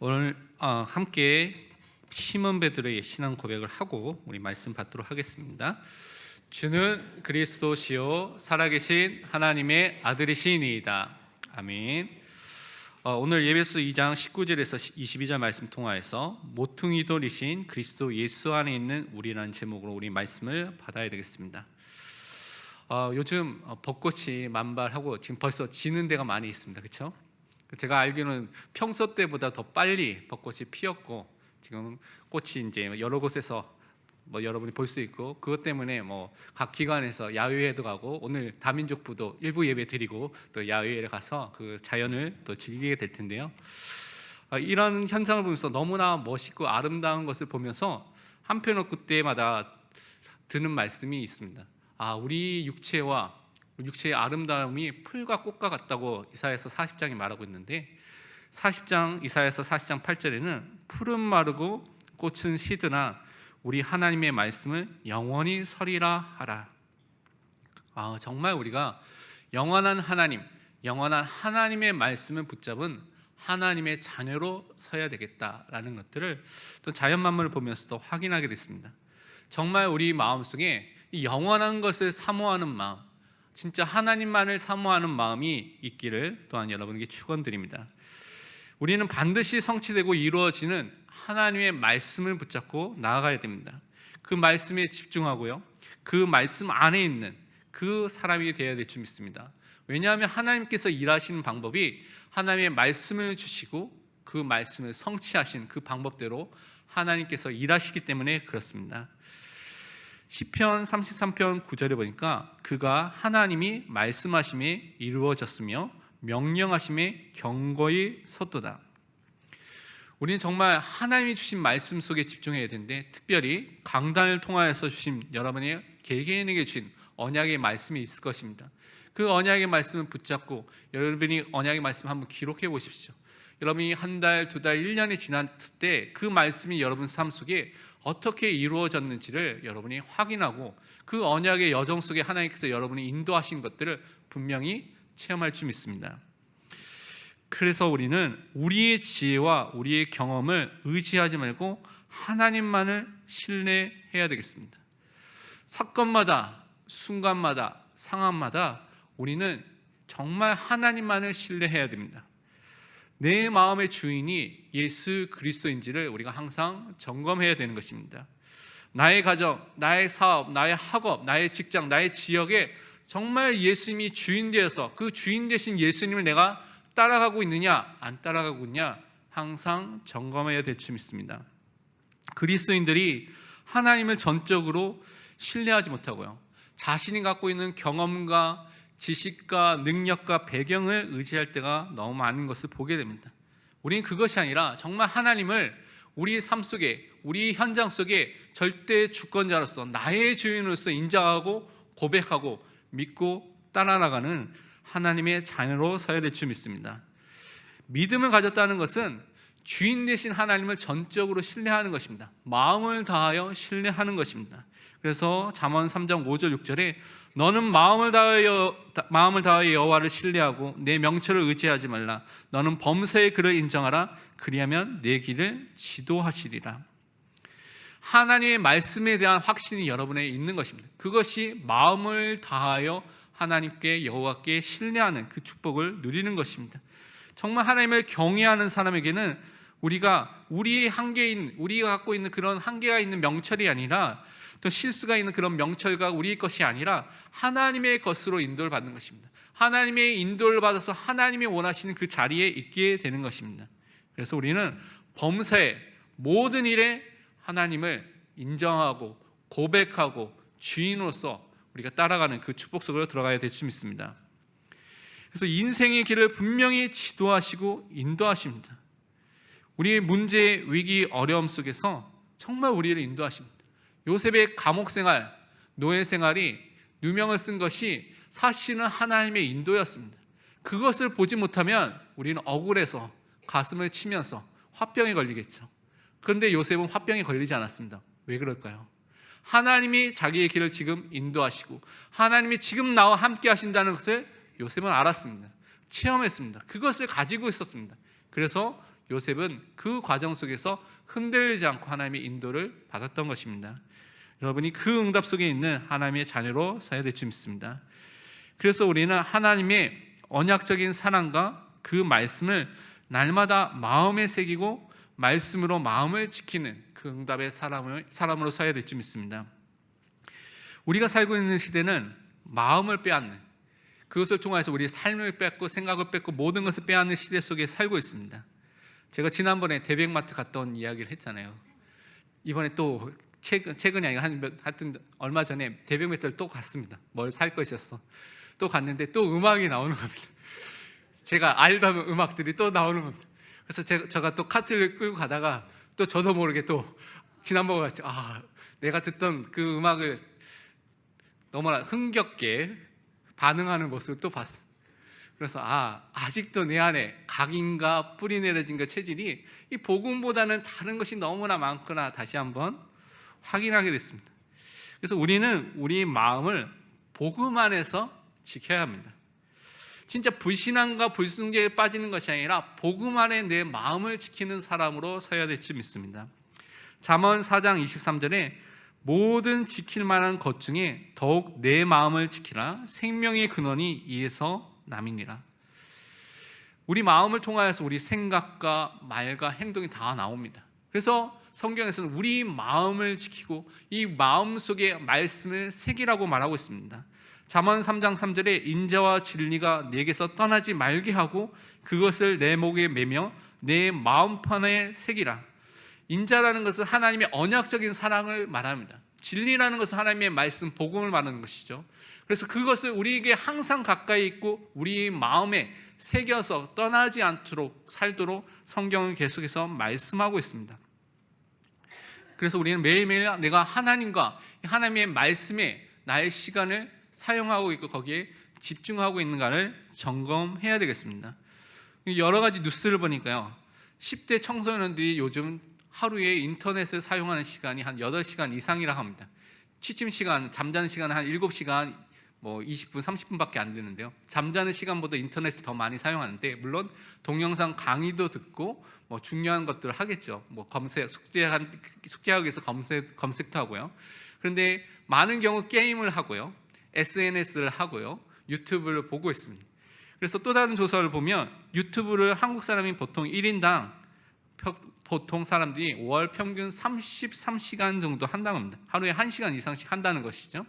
오늘 함께 시몬 베드로의 신앙 고백을 하고 우리 말씀 받도록 하겠습니다. 주는 그리스도시요 살아계신 하나님의 아들이시니이다. 아멘. 오늘 예배서 2장 19절에서 22절 말씀 통하여서 모퉁이 돌이신 그리스도 예수 안에 있는 우리라는 제목으로 우리 말씀을 받아야 되겠습니다. 요즘 벚꽃이 만발하고 지금 벌써 지는 데가 많이 있습니다. 그렇죠? 제가 알기로는 평소 때보다 더 빨리 벚꽃이 피었고 지금 꽃이 이제 여러 곳에서 여러분이 볼 수 있고, 그것 때문에 각 기관에서 야외에도 가고, 오늘 다민족부도 일부 예배 드리고 또 야외에 가서 그 자연을 또 즐기게 될 텐데요. 이런 현상을 보면서 너무나 멋있고 아름다운 것을 보면서 한편으로 그때마다 드는 말씀이 있습니다. 우리 육체의 아름다움이 풀과 꽃과 같다고 이사야서 40장이 말하고 있는데, 이사야서 40장 8절에는 풀은 마르고 꽃은 시드나 우리 하나님의 말씀은 영원히 서리라 하라. 정말 우리가 영원한 하나님의 말씀을 붙잡은 하나님의 자녀로 서야 되겠다라는 것들을 또 자연 만물을 보면서도 확인하게 됐습니다. 정말 우리 마음속에 이 영원한 것을 사모하는 마음, 진짜 하나님만을 사모하는 마음이 있기를 또한 여러분에게 축원드립니다. 우리는 반드시 성취되고 이루어지는 하나님의 말씀을 붙잡고 나아가야 됩니다. 그 말씀에 집중하고요, 그 말씀 안에 있는 그 사람이 되어야 될 줄 믿습니다. 왜냐하면 하나님께서 일하시는 방법이 하나님의 말씀을 주시고 그 말씀을 성취하신 그 방법대로 하나님께서 일하시기 때문에 그렇습니다. 시편 33편 9절에 보니까 그가 하나님이 말씀하심에 이루어졌으며 명령하심에 경거히 섰도다. 우리는 정말 하나님이 주신 말씀 속에 집중해야 되는데, 특별히 강단을 통하여서 주신 여러분의 개개인에게 주신 언약의 말씀이 있을 것입니다. 그 언약의 말씀을 붙잡고 여러분이 언약의 말씀 한번 기록해 보십시오. 여러분이 한 달, 두 달, 1년이 지났을 때 그 말씀이 여러분 삶 속에 어떻게 이루어졌는지를 여러분이 확인하고, 그 언약의 여정 속에 하나님께서 여러분이 인도하신 것들을 분명히 체험할 줄 믿습니다. 그래서 우리는 우리의 지혜와 우리의 경험을 의지하지 말고 하나님만을 신뢰해야 되겠습니다. 사건마다, 순간마다, 상황마다 우리는 정말 하나님만을 신뢰해야 됩니다. 내 마음의 주인이 예수 그리스도인지를 우리가 항상 점검해야 되는 것입니다. 나의 가정, 나의 사업, 나의 학업, 나의 직장, 나의 지역에 정말 예수님이 주인 되어서 그 주인 되신 예수님을 내가 따라가고 있느냐, 안 따라가고 있느냐 항상 점검해야 될 줄 믿습니다. 그리스도인들이 하나님을 전적으로 신뢰하지 못하고요, 자신이 갖고 있는 경험과 지식과 능력과 배경을 의지할 때가 너무 많은 것을 보게 됩니다. 우리는 그것이 아니라 정말 하나님을 우리 삶 속에, 우리 현장 속에 절대 주권자로서, 나의 주인으로서 인정하고 고백하고 믿고 따라나가는 하나님의 자녀로 서야 될 줄 믿습니다. 믿음을 가졌다는 것은 주인 되신 하나님을 전적으로 신뢰하는 것입니다. 마음을 다하여 신뢰하는 것입니다. 그래서 잠언 3장 5절 6절에 너는 마음을 다하여 여호와를 신뢰하고 내 명철을 의지하지 말라. 너는 범사의 그를 인정하라. 그리하면 내 길을 지도하시리라. 하나님의 말씀에 대한 확신이 여러분에 있는 것입니다. 그것이 마음을 다하여 하나님께, 여호와께 신뢰하는 그 축복을 누리는 것입니다. 정말 하나님을 경외하는 사람에게는 우리가 우리가 갖고 있는 그런 한계가 있는 명철이 아니라, 또 실수가 있는 그런 명철과 우리의 것이 아니라 하나님의 것으로 인도를 받는 것입니다. 하나님의 인도를 받아서 하나님이 원하시는 그 자리에 있게 되는 것입니다. 그래서 우리는 범사의 모든 일에 하나님을 인정하고 고백하고 주인으로서 우리가 따라가는 그 축복 속으로 들어가야 될 줄 믿습니다. 그래서 인생의 길을 분명히 지도하시고 인도하십니다. 우리의 문제, 위기, 어려움 속에서 정말 우리를 인도하십니다. 요셉의 감옥 생활, 노예 생활이 누명을 쓴 것이 사실은 하나님의 인도였습니다. 그것을 보지 못하면 우리는 억울해서 가슴을 치면서 화병에 걸리겠죠. 그런데 요셉은 화병에 걸리지 않았습니다. 왜 그럴까요? 하나님이 자기의 길을 지금 인도하시고 하나님이 지금 나와 함께 하신다는 것을 요셉은 알았습니다. 체험했습니다. 그것을 가지고 있었습니다. 그래서 요셉은 그 과정 속에서 흔들리지 않고 하나님의 인도를 받았던 것입니다. 여러분이 그 응답 속에 있는 하나님의 자녀로 서야 될 줄 믿습니다. 그래서 우리는 하나님의 언약적인 사랑과 그 말씀을 날마다 마음에 새기고 말씀으로 마음을 지키는 그 응답의 사람으로 서야 될 줄 믿습니다. 우리가 살고 있는 시대는 마음을 빼앗는, 그것을 통해서 우리 삶을 뺏고 생각을 뺏고 모든 것을 빼앗는 시대 속에 살고 있습니다. 제가 지난번에 대백마트 갔다 온 이야기를 했잖아요. 이번에 또 최근이 아니라 하여튼 얼마 전에 대백마트를 또 갔습니다. 뭘 살 것이었어. 또 갔는데 또 음악이 나오는 겁니다. 제가 알던 음악들이 또 나오는 겁니다. 그래서 제가 또 카트를 끌고 가다가 또 저도 모르게 또 지난번 같이 내가 듣던 그 음악을 너무나 흥겹게 반응하는 모습을 또 봤어요. 그래서 아직도 내 안에 각인과 뿌리 내려진 그 체질이 이 복음보다는 다른 것이 너무나 많구나 다시 한번 확인하게 됐습니다. 그래서 우리는 우리 마음을 복음 안에서 지켜야 합니다. 진짜 불신앙과 불순종에 빠지는 것이 아니라 복음 안에 내 마음을 지키는 사람으로 서야 될 줄 믿습니다. 잠언 4장 23절에 모든 지킬 만한 것 중에 더욱 내 마음을 지키라. 생명의 근원이 이에서 남이니라. 우리 마음을 통하여서 우리 생각과 말과 행동이 다 나옵니다. 그래서 성경에서는 우리 마음을 지키고 이 마음 속에 말씀을 새기라고 말하고 있습니다. 잠언 3장 3절에 인자와 진리가 내게서 떠나지 말게 하고 그것을 내 목에 매며 내 마음판에 새기라. 인자라는 것은 하나님의 언약적인 사랑을 말합니다. 진리라는 것은 하나님의 말씀, 복음을 말하는 것이죠. 그래서 그것을 우리에게 항상 가까이 있고 우리 마음에 새겨서 떠나지 않도록 살도록 성경은 계속해서 말씀하고 있습니다. 그래서 우리는 매일매일 내가 하나님과 하나님의 말씀에 나의 시간을 사용하고 있고 거기에 집중하고 있는가를 점검해야 되겠습니다. 여러 가지 뉴스를 보니까요, 10대 청소년들이 요즘 하루에 인터넷을 사용하는 시간이 한 8시간 이상이라 합니다. 취침 시간, 잠자는 시간은 한 7시간 20분, 30분밖에 안 되는데요. 잠자는 시간보다 인터넷을 더 많이 사용하는데, 물론 동영상 강의도 듣고 중요한 것들을 하겠죠. 숙제하기 위해서 검색도 하고요. 그런데 많은 경우 게임을 하고요, SNS를 하고요, 유튜브를 보고 있습니다. 그래서 또 다른 조사를 보면 유튜브를 한국 사람이 보통 1인당 보통 사람들이 월 평균 33시간 정도 한다고 합니다. 하루에 1시간 이상씩 한다는 것이죠.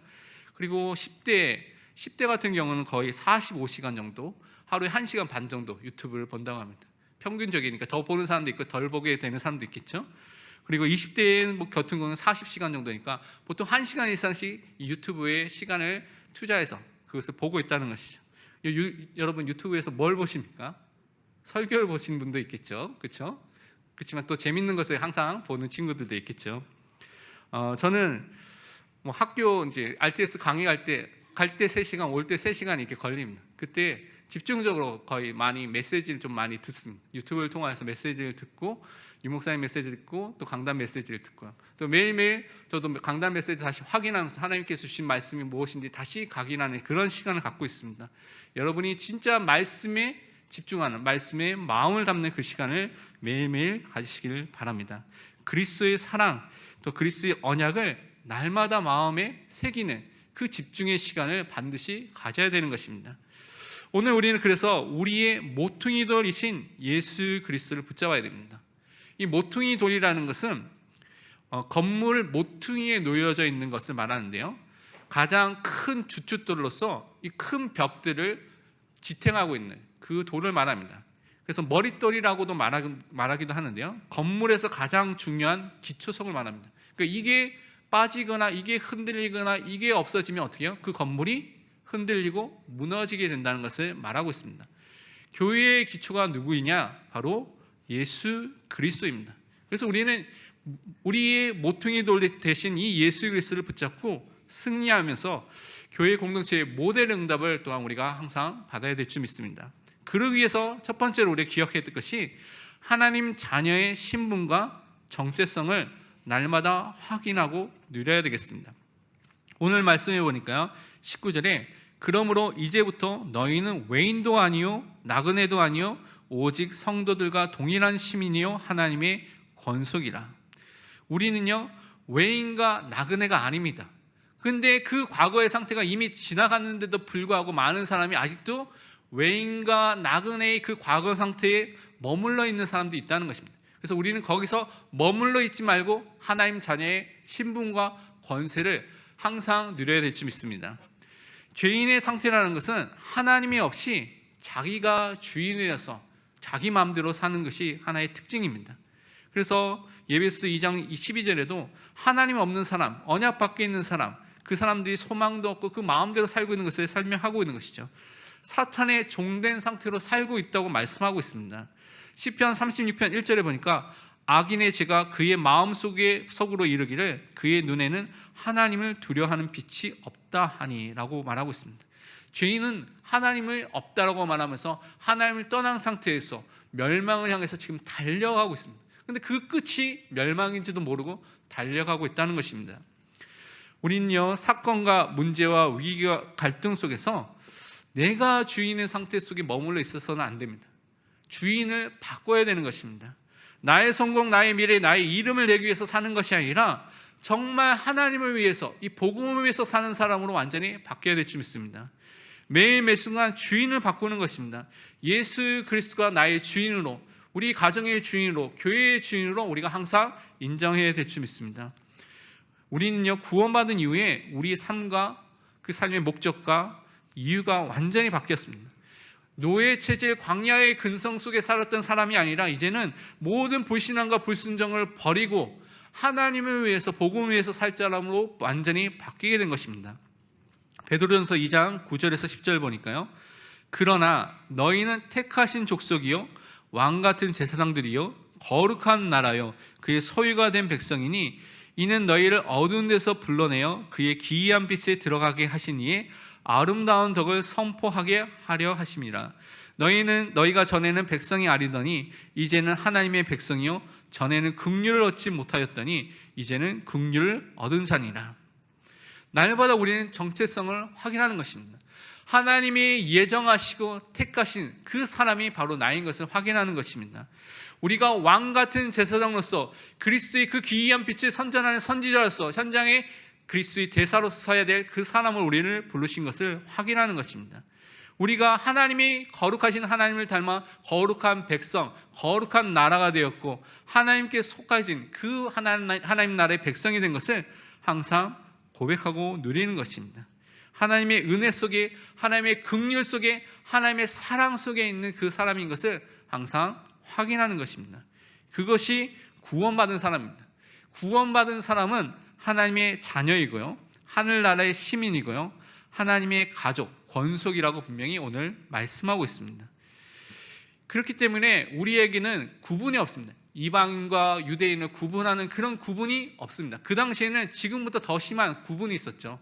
그리고 10대 같은 경우는 거의 45시간 정도, 하루에 1시간 반 정도 유튜브를 본다고 합니다. 평균적이니까 더 보는 사람도 있고 덜 보게 되는 사람도 있겠죠. 그리고 20대의 같은 경우는 40시간 정도니까 보통 1시간 이상씩 유튜브에 시간을 투자해서 그것을 보고 있다는 것이죠. 여러분 유튜브에서 뭘 보십니까? 설교를 보시는 분도 있겠죠. 그렇죠? 그렇지만 또 재밌는 것을 항상 보는 친구들도 있겠죠. 저는 학교 이제 RTS 강의 갈 때 3시간, 올 때 3시간 이렇게 걸립니다. 그때 집중적으로 거의 많이 메시지를 좀 많이 듣습니다. 유튜브를 통해서 메시지를 듣고 유목사님 메시지를 듣고 또 강단 메시지를 듣고요. 또 매일매일 저도 강단 메시지 다시 확인하면서 하나님께서 주신 말씀이 무엇인지 다시 각인하는 그런 시간을 갖고 있습니다. 여러분이 진짜 말씀에 집중하는, 말씀에 마음을 담는 그 시간을 매일매일 가지시길 바랍니다. 그리스도의 사랑, 또 그리스도의 언약을 날마다 마음에 새기는 그 집중의 시간을 반드시 가져야 되는 것입니다. 오늘 우리는 그래서 우리의 모퉁이 돌이신 예수 그리스도를 붙잡아야 됩니다. 이 모퉁이 돌이라는 것은 건물 모퉁이에 놓여져 있는 것을 말하는데요, 가장 큰 주춧돌로서 이 큰 벽들을 지탱하고 있는 그 돌을 말합니다. 그래서 머릿돌이라고도 말하기도 하는데요, 건물에서 가장 중요한 기초석을 말합니다. 그러니까 이게 빠지거나 이게 흔들리거나 이게 없어지면 어떻게 해요? 그 건물이 흔들리고 무너지게 된다는 것을 말하고 있습니다. 교회의 기초가 누구이냐? 바로 예수 그리스도입니다. 그래서 우리는 우리의 모퉁이 돌 대신 이 예수 그리스도를 붙잡고 승리하면서 교회 공동체의 모델 응답을 또한 우리가 항상 받아야 될 줄 믿습니다. 그러기 위해서 첫 번째로 우리가 기억해야 될 것이 하나님 자녀의 신분과 정체성을 날마다 확인하고 누려야 되겠습니다. 오늘 말씀해 보니까요, 19절에 그러므로 이제부터 너희는 외인도 아니요 나그네도 아니요 오직 성도들과 동일한 시민이요 하나님의 권속이라. 우리는요 외인과 나그네가 아닙니다. 근데 그 과거의 상태가 이미 지나갔는데도 불구하고 많은 사람이 아직도 외인과 나그네의 그 과거 상태에 머물러 있는 사람도 있다는 것입니다. 그래서 우리는 거기서 머물러 있지 말고 하나님 자녀의 신분과 권세를 항상 누려야 될 줄 믿습니다. 죄인의 상태라는 것은 하나님이 없이 자기가 주인이라서 자기 마음대로 사는 것이 하나의 특징입니다. 그래서 예배소 2장 12절에도 하나님 없는 사람, 언약 밖에 있는 사람, 그 사람들이 소망도 없고 그 마음대로 살고 있는 것을 설명하고 있는 것이죠. 사탄의 종된 상태로 살고 있다고 말씀하고 있습니다. 시편 36편 1절에 보니까 악인의 죄가 그의 마음속으로 이르기를 그의 눈에는 하나님을 두려워하는 빛이 없다 하니 라고 말하고 있습니다. 죄인은 하나님을 없다라고 말하면서 하나님을 떠난 상태에서 멸망을 향해서 지금 달려가고 있습니다. 그런데 그 끝이 멸망인지도 모르고 달려가고 있다는 것입니다. 우리는요 사건과 문제와 위기와 갈등 속에서 내가 주인의 상태 속에 머물러 있어서는 안 됩니다. 주인을 바꿔야 되는 것입니다. 나의 성공, 나의 미래, 나의 이름을 내기 위해서 사는 것이 아니라 정말 하나님을 위해서, 이 복음을 위해서 사는 사람으로 완전히 바뀌어야 될 줄 믿습니다. 매일 매 순간 주인을 바꾸는 것입니다. 예수 그리스도가 나의 주인으로, 우리 가정의 주인으로, 교회의 주인으로 우리가 항상 인정해야 될 줄 믿습니다. 우리는요 구원받은 이후에 우리 삶과 그 삶의 목적과 이유가 완전히 바뀌었습니다. 노예 체제 광야의 근성 속에 살았던 사람이 아니라 이제는 모든 불신앙과 불순종을 버리고 하나님을 위해서, 복음을 위해서 살 사람으로 완전히 바뀌게 된 것입니다. 베드로전서 2장 9절에서 10절 보니까요, 그러나 너희는 택하신 족속이요 왕같은 제사장들이요 거룩한 나라요 그의 소유가 된 백성이니 이는 너희를 어두운 데서 불러내어 그의 기이한 빛에 들어가게 하시니에 아름다운 덕을 선포하게 하려 하심이라. 너희가 전에는 백성이 아니더니 이제는 하나님의 백성이요 전에는 긍휼을 얻지 못하였더니 이제는 긍휼을 얻은 자니라. 날마다 우리는 정체성을 확인하는 것입니다. 하나님이 예정하시고 택하신 그 사람이 바로 나인 것을 확인하는 것입니다. 우리가 왕같은 제사장으로서 그리스도의 그 기이한 빛을 선전하는 선지자로서 현장에 그리스도의 대사로서 서야 될 그 사람을 우리를 부르신 것을 확인하는 것입니다. 우리가 하나님이 거룩하신 하나님을 닮아 거룩한 백성, 거룩한 나라가 되었고 하나님께 속하신 그 하나님 나라의 백성이 된 것을 항상 고백하고 누리는 것입니다. 하나님의 은혜 속에, 하나님의 긍휼 속에, 하나님의 사랑 속에 있는 그 사람인 것을 항상 확인하는 것입니다. 그것이 구원받은 사람입니다. 구원받은 사람은 하나님의 자녀이고요, 하늘나라의 시민이고요, 하나님의 가족, 권속이라고 분명히 오늘 말씀하고 있습니다. 그렇기 때문에 우리에게는 구분이 없습니다. 이방인과 유대인을 구분하는 그런 구분이 없습니다. 그 당시에는 지금보다 더 심한 구분이 있었죠.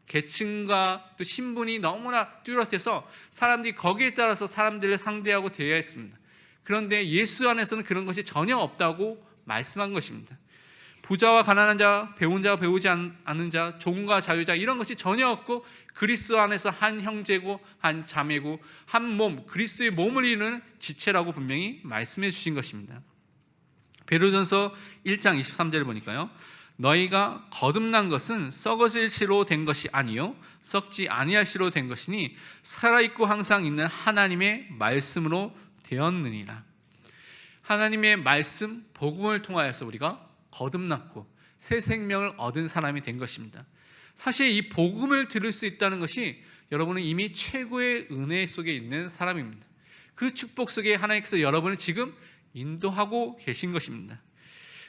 계층과 또 신분이 너무나 뚜렷해서 사람들이 거기에 따라서 사람들을 상대하고 대해했습니다. 그런데 예수 안에서는 그런 것이 전혀 없다고 말씀한 것입니다. 부자와 가난한 자, 배운 자와 배우지 않은 자, 종과 자유자 이런 것이 전혀 없고 그리스도 안에서 한 형제고 한 자매고 한 몸, 그리스도의 몸을 이루는 지체라고 분명히 말씀해 주신 것입니다. 베드로전서 1장 23절을 보니까요, 너희가 거듭난 것은 썩어질 씨로 된 것이 아니요 썩지 아니할 씨로 된 것이니 살아있고 항상 있는 하나님의 말씀으로 되었느니라. 하나님의 말씀, 복음을 통하여서 우리가 거듭났고 새 생명을 얻은 사람이 된 것입니다. 사실 이 복음을 들을 수 있다는 것이 여러분은 이미 최고의 은혜 속에 있는 사람입니다. 그 축복 속에 하나님께서 여러분을 지금 인도하고 계신 것입니다.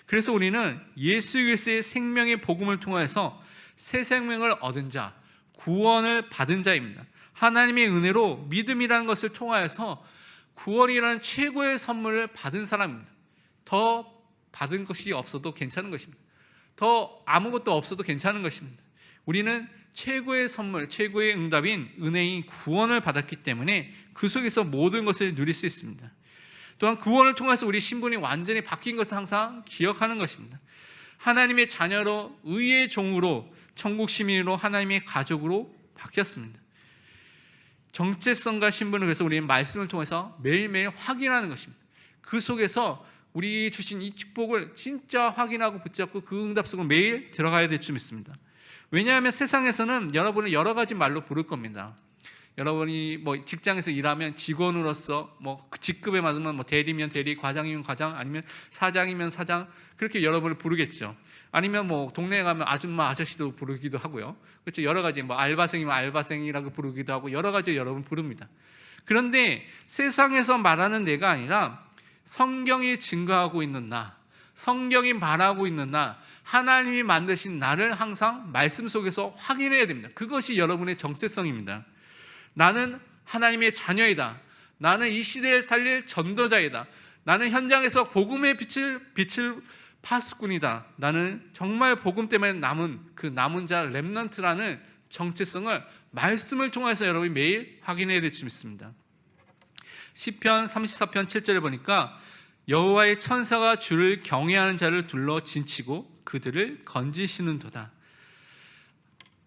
그래서 우리는 예수 그리스도의 생명의 복음을 통해서 새 생명을 얻은 자, 구원을 받은 자입니다. 하나님의 은혜로 믿음이라는 것을 통하여서 구원이라는 최고의 선물을 받은 사람입니다. 더 받은 것이 없어도 괜찮은 것입니다. 더 아무것도 없어도 괜찮은 것입니다. 우리는 최고의 선물, 최고의 응답인 은혜인 구원을 받았기 때문에 그 속에서 모든 것을 누릴 수 있습니다. 또한 구원을 통해서 우리 신분이 완전히 바뀐 것을 항상 기억하는 것입니다. 하나님의 자녀로, 의의 종으로, 천국 시민으로, 하나님의 가족으로 바뀌었습니다. 정체성과 신분을 그래서 우리는 말씀을 통해서 매일매일 확인하는 것입니다. 그 속에서 우리 주신 이 축복을 진짜 확인하고 붙잡고 그 응답 속으로 매일 들어가야 될 줄 믿습니다. 왜냐하면 세상에서는 여러분을 여러 가지 말로 부를 겁니다. 여러분이 뭐 직장에서 일하면 직원으로서, 뭐 직급에 맞으면 뭐 대리면 대리, 과장이면 과장, 아니면 사장이면 사장, 그렇게 여러분을 부르겠죠. 아니면 뭐 동네에 가면 아줌마, 아저씨도 부르기도 하고요. 그렇죠. 여러 가지, 뭐 알바생이면 알바생이라고 부르기도 하고 여러 가지 여러분 부릅니다. 그런데 세상에서 말하는 내가 아니라 성경이 증거하고 있는 나, 성경이 말하고 있는 나, 하나님이 만드신 나를 항상 말씀 속에서 확인해야 됩니다. 그것이 여러분의 정체성입니다. 나는 하나님의 자녀이다. 나는 이 시대에 살릴 전도자이다. 나는 현장에서 복음의 빛을 파수꾼이다. 나는 정말 복음 때문에 남은 그 남은 자 렘넌트라는 정체성을 말씀을 통해서 여러분이 매일 확인해야 될 줄 믿습니다. 시편 34편 7절에 보니까 여호와의 천사가 주를 경외하는 자를 둘러 진치고 그들을 건지시는도다.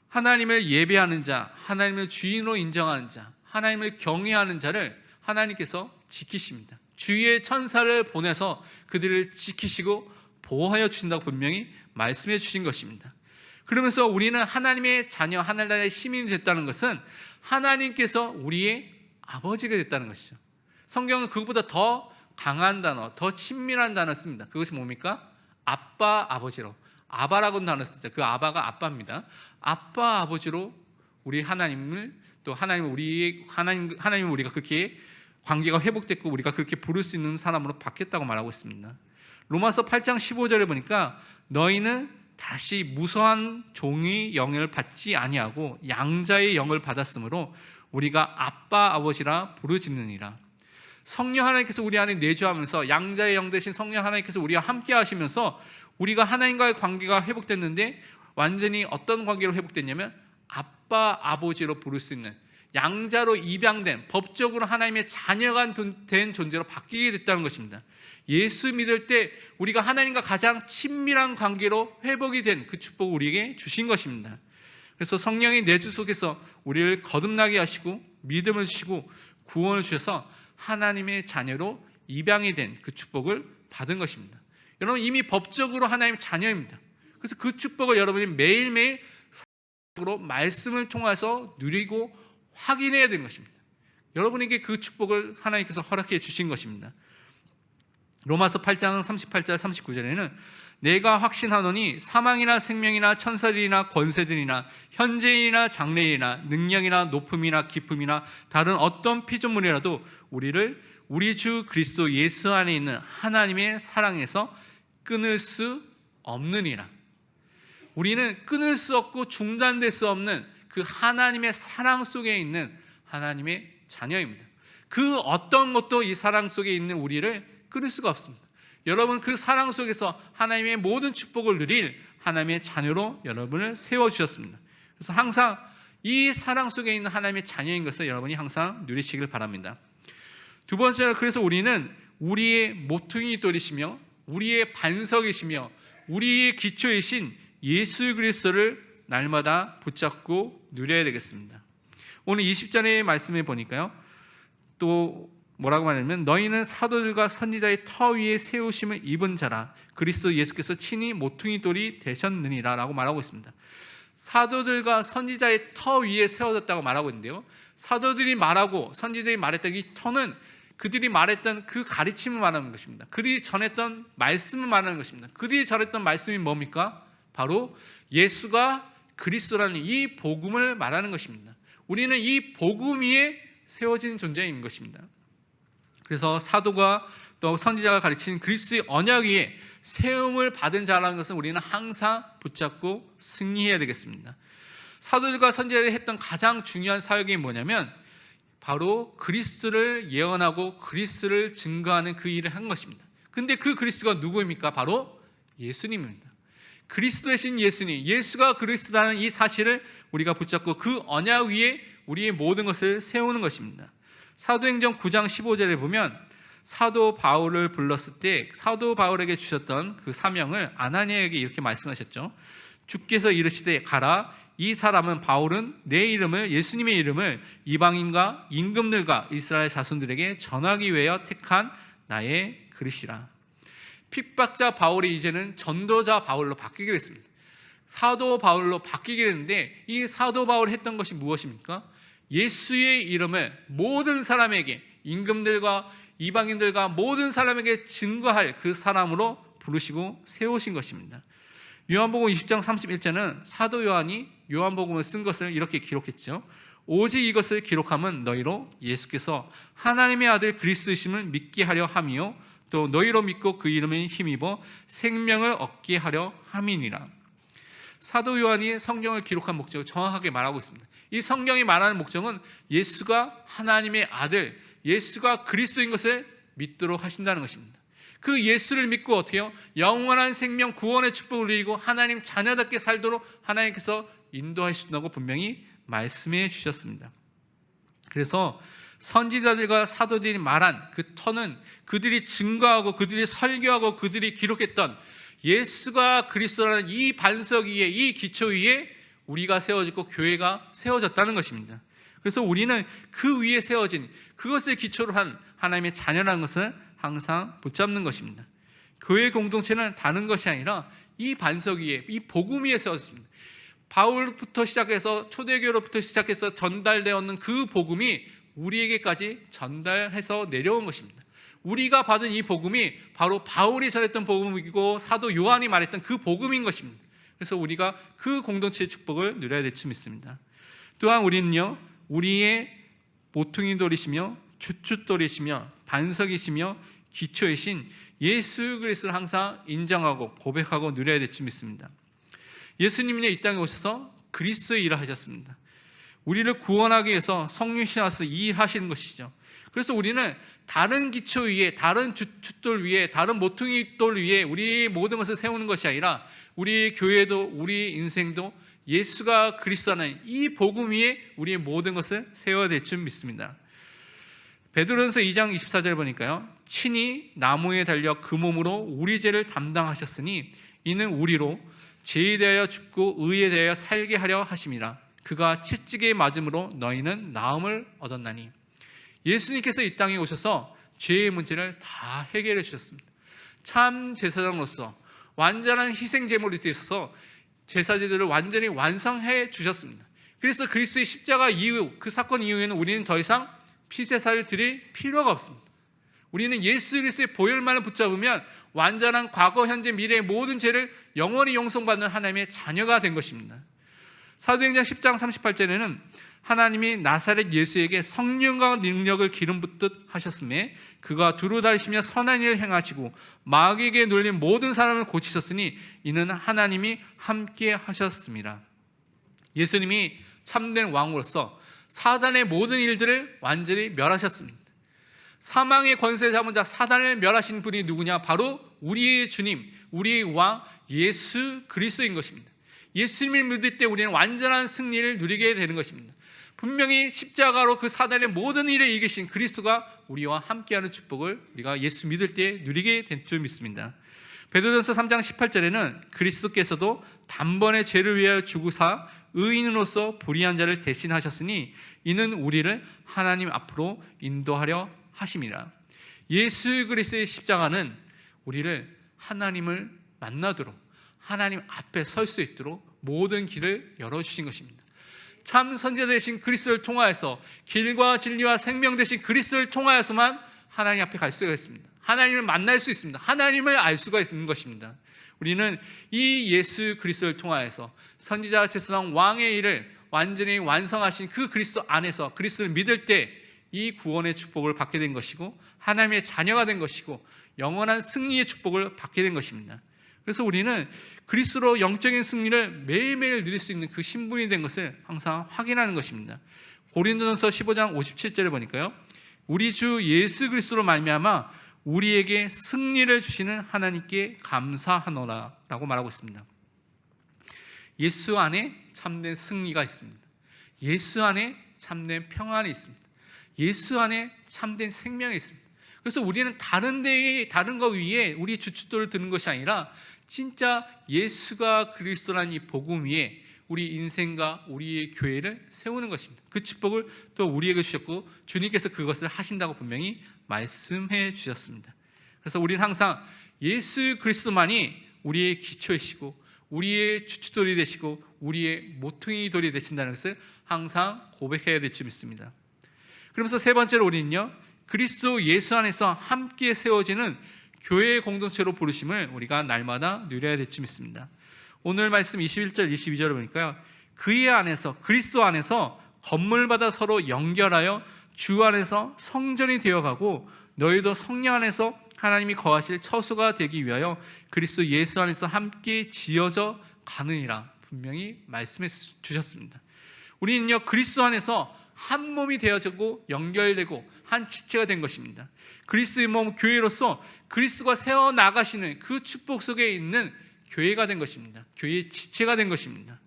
하나님을 예배하는 자, 하나님을 주인으로 인정하는 자, 하나님을 경외하는 자를 하나님께서 지키십니다. 주의 천사를 보내서 그들을 지키시고 보호하여 주신다고 분명히 말씀해 주신 것입니다. 그러면서 우리는 하나님의 자녀, 하늘나라의 시민이 됐다는 것은 하나님께서 우리의 아버지가 됐다는 것이죠. 성경은 그것보다 더 강한 단어, 더 친밀한 단어 씁니다. 그것이 뭡니까? 아빠, 아버지로. 아바라고 단어 쓰죠. 그 아바가 아빠입니다. 아빠, 아버지로 우리 하나님을, 또 하나님을 우리가 그렇게 관계가 회복됐고 우리가 그렇게 부를 수 있는 사람으로 바뀌었다고 말하고 있습니다. 로마서 8장 15절에 보니까 너희는 다시 무서한 종의 영을 받지 아니하고 양자의 영을 받았으므로 우리가 아빠, 아버지라 부르짖느니라. 성령 하나님께서 우리 안에 내주하면서 양자의 영 되신 성령 하나님께서 우리와 함께 하시면서 우리가 하나님과의 관계가 회복됐는데 완전히 어떤 관계로 회복됐냐면 아빠, 아버지로 부를 수 있는 양자로 입양된 법적으로 하나님의 자녀가 된 존재로 바뀌게 됐다는 것입니다. 예수 믿을 때 우리가 하나님과 가장 친밀한 관계로 회복이 된 그 축복을 우리에게 주신 것입니다. 그래서 성령의 내주 속에서 우리를 거듭나게 하시고 믿음을 주시고 구원을 주셔서 하나님의 자녀로 입양이 된 그 축복을 받은 것입니다. 여러분 이미 법적으로 하나님의 자녀입니다. 그래서 그 축복을 여러분이 매일매일 사랑으로 말씀을 통해서 누리고 확인해야 되는 것입니다. 여러분에게 그 축복을 하나님께서 허락해 주신 것입니다. 로마서 8장 38절 39절에는 내가 확신하노니 사망이나 생명이나 천사들이나 권세들이나 현재이나 장래이나 능력이나 높음이나 깊음이나 다른 어떤 피조물이라도 우리를 우리 주 그리스도 예수 안에 있는 하나님의 사랑에서 끊을 수 없느니라. 우리는 끊을 수 없고 중단될 수 없는 그 하나님의 사랑 속에 있는 하나님의 자녀입니다. 그 어떤 것도 이 사랑 속에 있는 우리를 끊을 수가 없습니다. 여러분 그 사랑 속에서 하나님의 모든 축복을 누릴 하나님의 자녀로 여러분을 세워주셨습니다. 그래서 항상 이 사랑 속에 있는 하나님의 자녀인 것을 여러분이 항상 누리시길 바랍니다. 두 번째로 그래서 우리는 우리의 모퉁이 돌이시며 우리의 반석이시며 우리의 기초이신 예수 그리스도를 날마다 붙잡고 누려야 되겠습니다. 오늘 20절의 말씀에 보니까요. 또 뭐라고 말하냐면 너희는 사도들과 선지자의 터 위에 세우심을 입은 자라 그리스도 예수께서 친히 모퉁이 돌이 되셨느니라 라고 말하고 있습니다. 사도들과 선지자의 터 위에 세워졌다고 말하고 있는데요. 사도들이 말하고 선지자들이 말했던 이 터는 그들이 말했던 그 가르침을 말하는 것입니다. 그들이 전했던 말씀을 말하는 것입니다. 그들이 전했던 말씀이 뭡니까? 바로 예수가 그리스도라는 이 복음을 말하는 것입니다. 우리는 이 복음 위에 세워진 존재인 것입니다. 그래서 사도가 또 선지자가 가르친 그리스도의 언약 위에 세움을 받은 자라는 것은 우리는 항상 붙잡고 승리해야 되겠습니다. 사도들과 선지자들이 했던 가장 중요한 사역이 뭐냐면 바로 그리스도를 예언하고 그리스도를 증거하는 그 일을 한 것입니다. 근데 그 그리스도가 누구입니까? 바로 예수님입니다. 그리스도 되신 예수님, 예수가 그리스도라는 이 사실을 우리가 붙잡고 그 언약 위에 우리의 모든 것을 세우는 것입니다. 사도행전 9장 15절에 보면 사도 바울을 불렀을 때 사도 바울에게 주셨던 그 사명을 아나니아에게 이렇게 말씀하셨죠. 주께서 이르시되 가라 이 사람은 바울은 내 이름을 예수님의 이름을 이방인과 임금들과 이스라엘 자손들에게 전하기 위하여 택한 나의 그릇이라. 핍박자 바울이 이제는 전도자 바울로 바뀌게 됐습니다. 사도 바울로 바뀌게 됐는데 이 사도 바울이 했던 것이 무엇입니까? 예수의 이름을 모든 사람에게, 임금들과 이방인들과 모든 사람에게 증거할 그 사람으로 부르시고 세우신 것입니다. 요한복음 20장 31절은 사도 요한이 요한복음을 쓴 것을 이렇게 기록했죠. 오직 이것을 기록함은 너희로 예수께서 하나님의 아들 그리스도이심을 믿게 하려 함이요 또 너희로 믿고 그 이름에 힘입어 생명을 얻게 하려 함이니라. 사도 요한이 성경을 기록한 목적을 정확하게 말하고 있습니다. 이 성경이 말하는 목적은 예수가 하나님의 아들, 예수가 그리스도인 것을 믿도록 하신다는 것입니다. 그 예수를 믿고 어떻게 해요? 영원한 생명 구원의 축복을 누리고 하나님 자녀답게 살도록 하나님께서 인도하신다고 분명히 말씀해 주셨습니다. 그래서 선지자들과 사도들이 말한 그 터는 그들이 증거하고 그들이 설교하고 그들이 기록했던 예수가 그리스도라는 이 반석 위에, 이 기초 위에 우리가 세워지고 교회가 세워졌다는 것입니다. 그래서 우리는 그 위에 세워진 그것을 기초로 한 하나님의 자녀라는 것을 항상 붙잡는 것입니다. 교회 공동체는 다른 것이 아니라 이 반석 위에, 이 복음 위에 세워졌습니다. 바울부터 시작해서 초대교로부터 시작해서 전달되었는 그 복음이 우리에게까지 전달해서 내려온 것입니다. 우리가 받은 이 복음이 바로 바울이 전했던 복음이고 사도 요한이 말했던 그 복음인 것입니다. 그래서 우리가 그 공동체의 축복을 누려야 될 줄 믿습니다. 또한 우리는요, 우리의 모퉁이 돌이시며 주춧돌이시며 반석이시며 기초이신 예수 그리스도를 항상 인정하고 고백하고 누려야 될 줄 믿습니다. 예수님이 이 땅에 오셔서 그리스도의 일을 하셨습니다. 우리를 구원하기 위해서 성령이신 하셔서 이 일하시는 것이죠. 그래서 우리는 다른 기초 위에, 다른 주춧돌 위에, 다른 모퉁이 돌 위에 우리 모든 것을 세우는 것이 아니라 우리 교회도 우리 인생도 예수가 그리스도라는 이 복음 위에 우리의 모든 것을 세워야 될 줄 믿습니다. 베드로전서 2장 24절 보니까요, 친히 나무에 달려 그 몸으로 우리 죄를 담당하셨으니 이는 우리로 죄에 대하여 죽고 의에 대하여 살게 하려 하심이라. 그가 채찍에 맞음으로 너희는 나음을 얻었나니. 예수님께서 이 땅에 오셔서 죄의 문제를 다 해결해 주셨습니다. 참 제사장으로서 완전한 희생 제물이 되셔서 제사제들을 완전히 완성해 주셨습니다. 그래서 그리스도의 십자가 이후, 그 사건 이후에는 우리는 더 이상 피제사를 드릴 필요가 없습니다. 우리는 예수 그리스도의 보혈만을 붙잡으면 완전한 과거, 현재, 미래의 모든 죄를 영원히 용서받는 하나님의 자녀가 된 것입니다. 사도행전 10장 38절에는 하나님이 나사렛 예수에게 성령과 능력을 기름 붓듯 하셨음에 그가 두루 다니시며 선한 일을 행하시고 마귀에게 눌린 모든 사람을 고치셨으니 이는 하나님이 함께 하셨습니다. 예수님이 참된 왕으로서 사단의 모든 일들을 완전히 멸하셨습니다. 사망의 권세를 잡은 자 사단을 멸하신 분이 누구냐? 바로 우리의 주님, 우리의 왕 예수 그리스도인 것입니다. 예수님을 믿을 때 우리는 완전한 승리를 누리게 되는 것입니다. 분명히 십자가로 그 사단의 모든 일을 이기신 그리스도가 우리와 함께하는 축복을 우리가 예수 믿을 때 누리게 된 줄 믿습니다. 베드로전서 3장 18절에는 그리스도께서도 단번에 죄를 위하여 죽으사 의인으로서 불의한 자를 대신하셨으니 이는 우리를 하나님 앞으로 인도하려 하심이라. 예수 그리스도의 십자가는 우리를 하나님을 만나도록 하나님 앞에 설 수 있도록 모든 길을 열어주신 것입니다. 참 선지자 되신 그리스도를 통하여서 길과 진리와 생명 되신 그리스도를 통하여서만 하나님 앞에 갈 수가 있습니다. 하나님을 만날 수 있습니다. 하나님을 알 수가 있는 것입니다. 우리는 이 예수 그리스도를 통하여서 선지자 제사장 왕의 일을 완전히 완성하신 그 그리스도 안에서 그리스도를 믿을 때 이 구원의 축복을 받게 된 것이고 하나님의 자녀가 된 것이고 영원한 승리의 축복을 받게 된 것입니다. 그래서 우리는 그리스도로 영적인 승리를 매일매일 누릴 수 있는 그 신분이 된 것을 항상 확인하는 것입니다. 고린도전서 15장 57절을 보니까요, 우리 주 예수 그리스도로 말미암아 우리에게 승리를 주시는 하나님께 감사하노라 라고 말하고 있습니다. 예수 안에 참된 승리가 있습니다. 예수 안에 참된 평안이 있습니다. 예수 안에 참된 생명이 있습니다. 그래서 우리는 다른 것 위에 우리 주춧돌을 드는 것이 아니라 진짜 예수가 그리스도라는 이 복음 위에 우리 인생과 우리의 교회를 세우는 것입니다. 그 축복을 또 우리에게 주셨고 주님께서 그것을 하신다고 분명히 말씀해 주셨습니다. 그래서 우리는 항상 예수 그리스도만이 우리의 기초이시고 우리의 주춧돌이 되시고 우리의 모퉁이 돌이 되신다는 것을 항상 고백해야 될 줄 믿습니다. 그러면서 세 번째로 우리는요, 그리스도 예수 안에서 함께 세워지는 교회의 공동체로 부르심을 우리가 날마다 누려야 될 줄 믿습니다. 오늘 말씀 21절 22절을 보니까요, 그의 안에서 그리스도 안에서 건물마다 서로 연결하여 주 안에서 성전이 되어가고 너희도 성령 안에서 하나님이 거하실 처소가 되기 위하여 그리스도 예수 안에서 함께 지어져 가느니라 분명히 말씀해 주셨습니다. 우리는요, 그리스도 안에서 한 몸이 되어지고 연결되고 한 지체가 된 것입니다. 그리스도의 몸 교회로서 그리스도가 세워나가시는 그 축복 속에 있는 교회가 된 것입니다. 교회의 지체가 된 것입니다.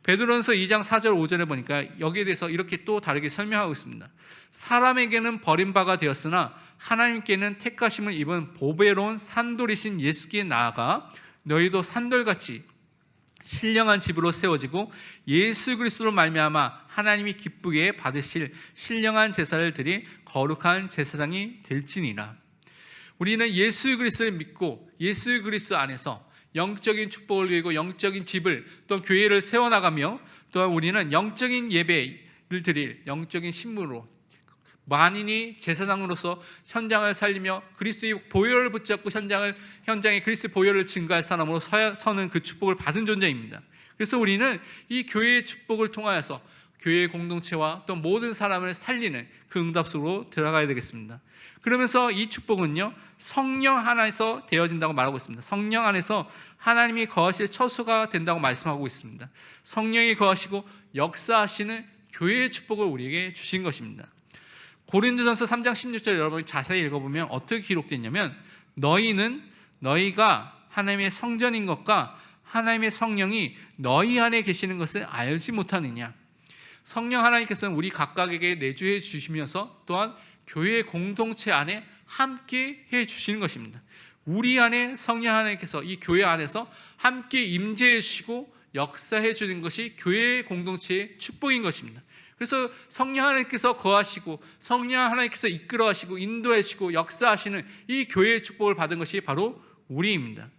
베드로전서 2장 4절 5절에 보니까 여기에 대해서 이렇게 또 다르게 설명하고 있습니다. 사람에게는 버림바가 되었으나 하나님께는 택하심을 입은 보배로운 산돌이신 예수께 나아가 너희도 산돌같이 신령한 집으로 세워지고 예수 그리스도로 말미암아 하나님이 기쁘게 받으실 신령한 제사를 드린 거룩한 제사장이 될지니라. 우리는 예수 그리스도를 믿고 예수 그리스도 안에서 영적인 축복을 누리고 영적인 집을 또 교회를 세워나가며 또한 우리는 영적인 예배를 드릴 영적인 신부로 만인이 제사장으로서 현장을 살리며 그리스도의 보혈을 붙잡고 현장에 그리스도의 보혈을 증거할 사람으로 서는 그 축복을 받은 존재입니다. 그래서 우리는 이 교회의 축복을 통하여서 교회의 공동체와 또 모든 사람을 살리는 그 응답 속으로 들어가야 되겠습니다. 그러면서 이 축복은요, 성령 안에서 되어진다고 말하고 있습니다. 성령 안에서 하나님이 거하실 처소가 된다고 말씀하고 있습니다. 성령이 거하시고 역사하시는 교회의 축복을 우리에게 주신 것입니다. 고린도전서 3장 16절 여러분이 자세히 읽어보면 어떻게 기록되냐면 너희가 하나님의 성전인 것과 하나님의 성령이 너희 안에 계시는 것을 알지 못하느냐. 성령 하나님께서는 우리 각각에게 내주해 주시면서 또한 교회 공동체 안에 함께 해 주시는 것입니다. 우리 안에 성령 하나님께서 이 교회 안에서 함께 임재해 주시고 역사해 주는 것이 교회 공동체의 축복인 것입니다. 그래서 성령 하나님께서 거하시고 성령 하나님께서 이끌어 하시고 인도해 주시고 역사하시는 이 교회의 축복을 받은 것이 바로 우리입니다.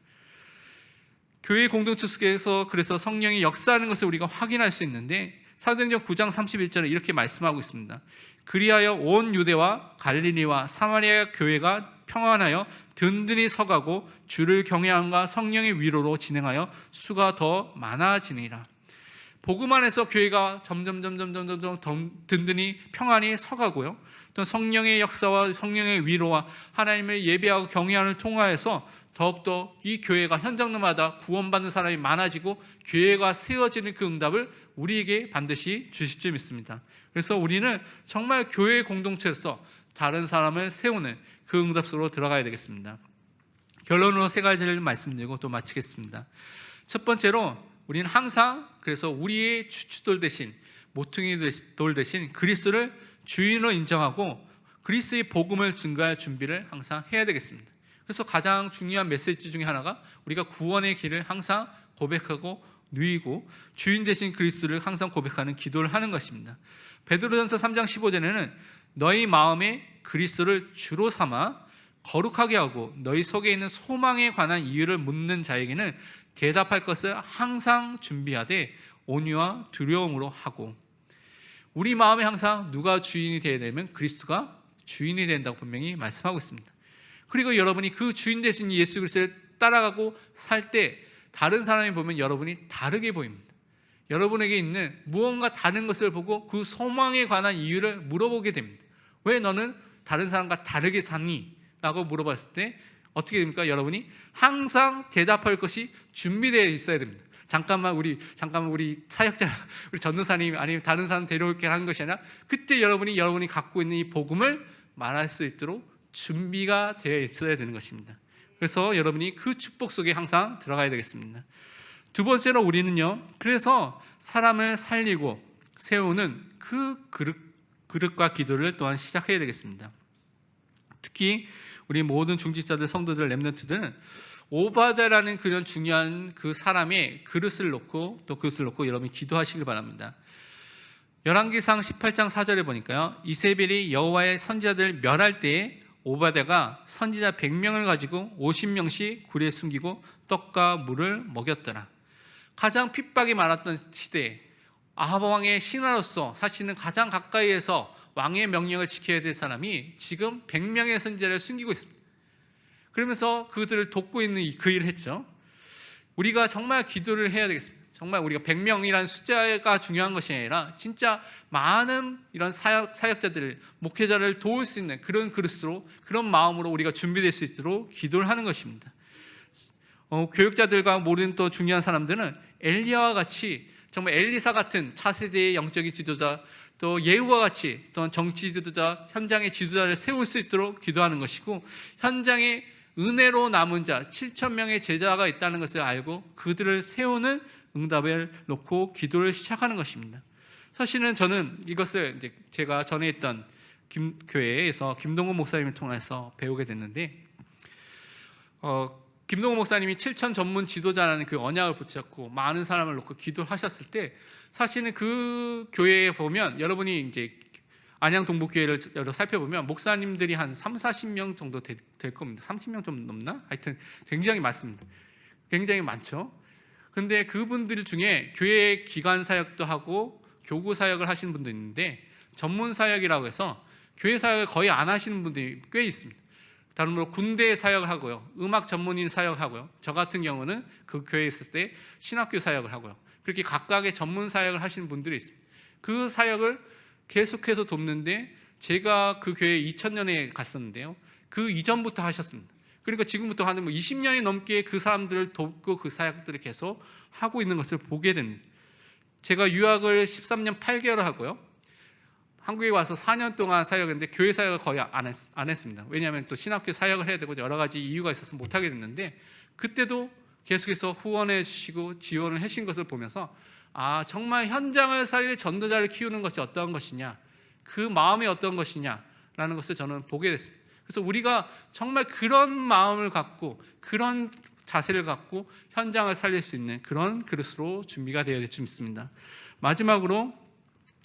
교회 공동체 속에서 그래서 성령이 역사하는 것을 우리가 확인할 수 있는데 사도행전 9장 31절에 이렇게 말씀하고 있습니다. 그리하여 온 유대와 갈릴리와 사마리아 교회가 평안하여 든든히 서가고 주를 경외함과 성령의 위로로 진행하여 수가 더 많아지니라. 복음 안에서 교회가 점점 든든히 평안히 서가고요. 또 성령의 역사와 성령의 위로와 하나님을 예배하고 경외함을 통하여서 더욱더 이 교회가 현장마다 구원받는 사람이 많아지고 교회가 세워지는 그 응답을 우리에게 반드시 주실 줄 믿습니다. 그래서 우리는 정말 교회 공동체에서 다른 사람을 세우는 그 응답 속으로 들어가야 되겠습니다. 결론으로 세 가지를 말씀드리고 또 마치겠습니다. 첫 번째로 우리는 항상 그래서 우리의 주춧돌 대신 모퉁이 돌 대신 그리스도를 주인으로 인정하고 그리스도의 복음을 증거할 준비를 항상 해야 되겠습니다. 그래서 가장 중요한 메시지 중에 하나가 우리가 구원의 길을 항상 고백하고 누이고 주인 되신 그리스도를 항상 고백하는 기도를 하는 것입니다. 베드로전서 3장 15절에는 너희 마음에 그리스도를 주로 삼아 거룩하게 하고 너희 속에 있는 소망에 관한 이유를 묻는 자에게는 대답할 것을 항상 준비하되 온유와 두려움으로 하고. 우리 마음에 항상 누가 주인이 되어야 되면 그리스도가 주인이 된다고 분명히 말씀하고 있습니다. 그리고 여러분이 그 주인 되신 예수 그리스도를 따라가고 살 때 다른 사람이 보면 여러분이 다르게 보입니다. 여러분에게 있는 무언가 다른 것을 보고 그 소망에 관한 이유를 물어보게 됩니다. 왜 너는 다른 사람과 다르게 사니? 라고 물어봤을 때 어떻게 됩니까? 여러분이 항상 대답할 것이 준비되어 있어야 됩니다. 잠깐만 우리 사역자, 우리 전도사님 아니면 다른 사람 데려올게 하는 것이 아니라 그때 여러분이 갖고 있는 이 복음을 말할 수 있도록 준비가 되어 있어야 되는 것입니다. 그래서 여러분이 그 축복 속에 항상 들어가야 되겠습니다. 두 번째로 우리는요, 그래서 사람을 살리고 세우는 그 그릇과 기도를 또한 시작해야 되겠습니다. 특히 우리 모든 중직자들, 성도들, 렘넌트들은 오바댜라는 그런 중요한 그 사람의 그릇을 놓고 여러분이 기도하시길 바랍니다. 열왕기상 18장 4절에 보니까요, 이세벨이 여호와의 선지자들 멸할 때에 오바댜가 선지자 100명을 가지고 50명씩 굴에 숨기고 떡과 물을 먹였더라. 가장 핍박이 많았던 시대에 아합 왕의 신하로서 사실은 가장 가까이에서 왕의 명령을 지켜야 될 사람이 지금 100명의 선지자를 숨기고 있습니다. 그러면서 그들을 돕고 있는 그 일을 했죠. 우리가 정말 기도를 해야 되겠습니다. 정말 우리가 100명이라는 숫자가 중요한 것이 아니라 진짜 많은 이런 사역자들을, 목회자를 도울 수 있는 그런 그릇으로, 그런 마음으로 우리가 준비될 수 있도록 기도를 하는 것입니다. 교육자들과 모든 또 중요한 사람들은 엘리야와 같이 정말 엘리사 같은 차세대의 영적인 지도자, 또 예후와 같이 또 정치 지도자, 현장의 지도자를 세울 수 있도록 기도하는 것이고, 현장에 은혜로 남은 자 7,000명의 제자가 있다는 것을 알고 그들을 세우는 응답을 놓고 기도를 시작하는 것입니다. 사실은 저는 이것을 이제 제가 전에 있던 교회에서 김동훈 목사님을 통해서 배우게 됐는데, 김동훈 목사님이 7천 전문 지도자라는 그 언약을 붙잡고 많은 사람을 놓고 기도하셨을 때, 사실은 그 교회에 보면, 여러분이 이제 안양 동북교회를 여러 살펴보면 목사님들이 한 30-40명 정도 될 겁니다. 30명 좀 넘나? 하여튼 굉장히 많습니다. 굉장히 많죠. 그런데 그분들 중에 교회 기관 사역도 하고 교구 사역을 하시는 분도 있는데, 전문 사역이라고 해서 교회 사역을 거의 안 하시는 분들이 꽤 있습니다. 다른 말로 군대 사역을 하고요, 음악 전문인 사역하고요, 저 같은 경우는 그 교회에 있을 때 신학교 사역을 하고요, 그렇게 각각의 전문 사역을 하시는 분들이 있습니다. 그 사역을 계속해서 돕는데, 제가 그 교회에 2000년에 갔었는데요, 그 이전부터 하셨습니다. 그러니까 지금부터 한 20년이 넘게 그 사람들을 돕고 그 사역들을 계속 하고 있는 것을 보게 됩니다. 제가 유학을 13년 8개월 하고요, 한국에 와서 4년 동안 사역했는데 교회 사역을 거의 안 했습니다. 왜냐하면 또 신학교 사역을 해야 되고 여러 가지 이유가 있어서 못하게 됐는데, 그때도 계속해서 후원해 주시고 지원을 해주신 것을 보면서, 아, 정말 현장을 살릴 전도자를 키우는 것이 어떤 것이냐, 그 마음이 어떤 것이냐라는 것을 저는 보게 됐습니다. 그래서 우리가 정말 그런 마음을 갖고, 그런 자세를 갖고 현장을 살릴 수 있는 그런 그릇으로 준비가 되어야 될 줄 믿습니다. 마지막으로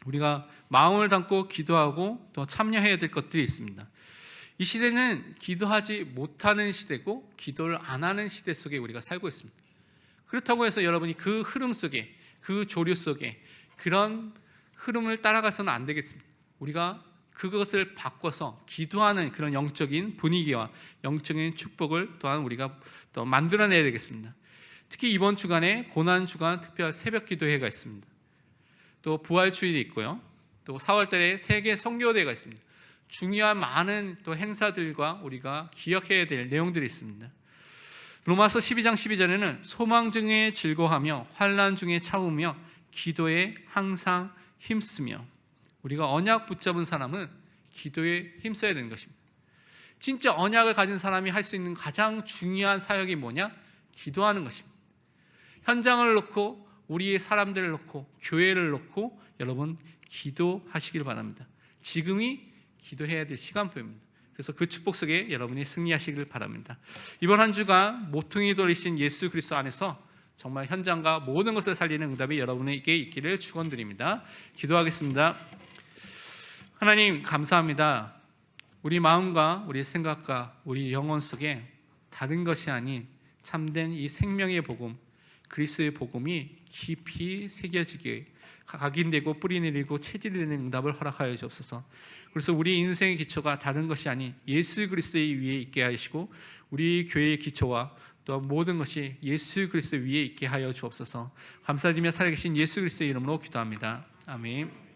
우리가 마음을 담고 기도하고 또 참여해야 될 것들이 있습니다. 이 시대는 기도하지 못하는 시대고 기도를 안 하는 시대 속에 우리가 살고 있습니다. 그렇다고 해서 여러분이 그 흐름 속에, 그 조류 속에 그런 흐름을 따라가서는 안 되겠습니다. 우리가 그것을 바꿔서 기도하는 그런 영적인 분위기와 영적인 축복을 또한 우리가 또 만들어내야 되겠습니다. 특히 이번 주간에 고난주간 특별 새벽 기도회가 있습니다. 또 부활주일이 있고요, 또 4월달에 세계 선교대회가 있습니다. 중요한 많은 또 행사들과 우리가 기억해야 될 내용들이 있습니다. 로마서 12장 12절에는 소망 중에 즐거워하며 환난 중에 참으며 기도에 항상 힘쓰며, 우리가 언약 붙잡은 사람은 기도에 힘써야 되는 것입니다. 진짜 언약을 가진 사람이 할 수 있는 가장 중요한 사역이 뭐냐? 기도하는 것입니다. 현장을 놓고, 우리의 사람들을 놓고, 교회를 놓고 여러분 기도하시길 바랍니다. 지금이 기도해야 될 시간표입니다. 그래서 그 축복 속에 여러분이 승리하시길 바랍니다. 이번 한 주간 모퉁이 돌이신 예수 그리스도 안에서 정말 현장과 모든 것을 살리는 응답이 여러분에게 있기를 축원드립니다. 기도하겠습니다. 하나님, 감사합니다. 우리 마음과 우리 생각과 우리 영혼 속에 다른 것이 아닌 참된 이 생명의 복음, 그리스도의 복음이 깊이 새겨지게, 각인되고 뿌리 내리고 체질이 되는 응답을 허락하여 주옵소서. 그래서 우리 인생의 기초가 다른 것이 아닌 예수 그리스도의 위에 있게 하시고, 우리 교회의 기초와 또 모든 것이 예수 그리스도 위에 있게 하여 주옵소서. 감사드리며 살아계신 예수 그리스도의 이름으로 기도합니다. 아멘.